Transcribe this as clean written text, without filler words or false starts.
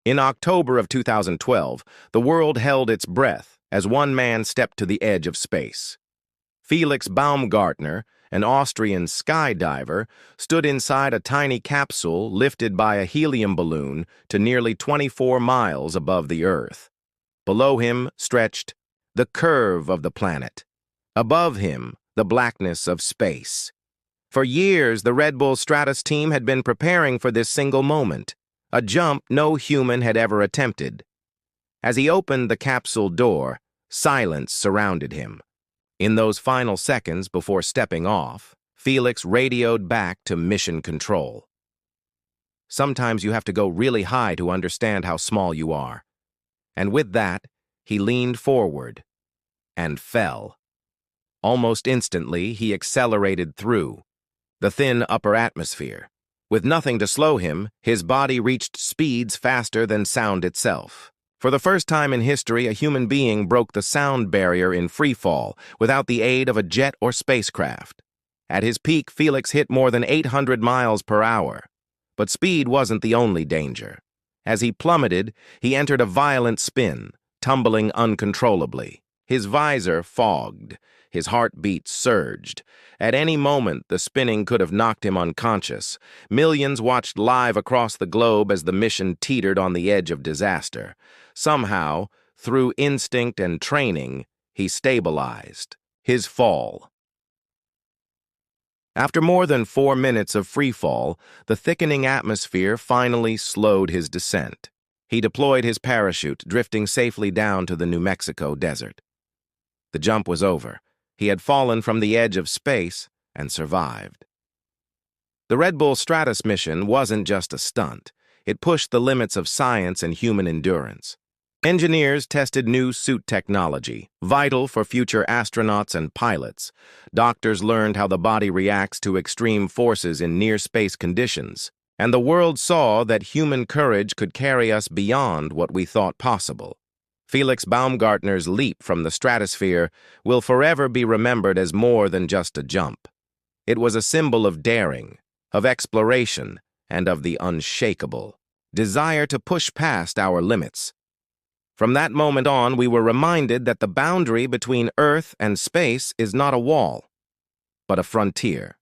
In October of 2012, the world held its breath as one man stepped to the edge of space. Felix Baumgartner, an Austrian skydiver, stood inside a tiny capsule lifted by a helium balloon to nearly 24 miles above the Earth. Below him stretched the curve of the planet. Above him, the blackness of space. For years, the Red Bull Stratus team had been preparing for this single moment, a jump no human had ever attempted. As he opened the capsule door, silence surrounded him. In those final seconds before stepping off, Felix radioed back to Mission Control. Sometimes you have to go really high to understand how small you are. And with that, he leaned forward and fell. Almost instantly, he accelerated through the thin upper atmosphere. With nothing to slow him, his body reached speeds faster than sound itself. For the first time in history, a human being broke the sound barrier in freefall without the aid of a jet or spacecraft. At his peak, Felix hit more than 800 miles per hour. But speed wasn't the only danger. As he plummeted, he entered a violent spin, tumbling uncontrollably. His visor fogged. His heartbeat surged. At any moment, the spinning could have knocked him unconscious. Millions watched live across the globe as the mission teetered on the edge of disaster. Somehow, through instinct and training, he stabilized. His fall. After more than 4 minutes of freefall, the thickening atmosphere finally slowed his descent. He deployed his parachute, drifting safely down to the New Mexico desert. The jump was over. He had fallen from the edge of space and survived. The Red Bull Stratus mission wasn't just a stunt. It pushed the limits of science and human endurance. Engineers tested new suit technology, vital for future astronauts and pilots. Doctors learned how the body reacts to extreme forces in near-space conditions. And the world saw that human courage could carry us beyond what we thought possible. Felix Baumgartner's leap from the stratosphere will forever be remembered as more than just a jump. It was a symbol of daring, of exploration, and of the unshakable desire to push past our limits. From that moment on, we were reminded that the boundary between Earth and space is not a wall, but a frontier.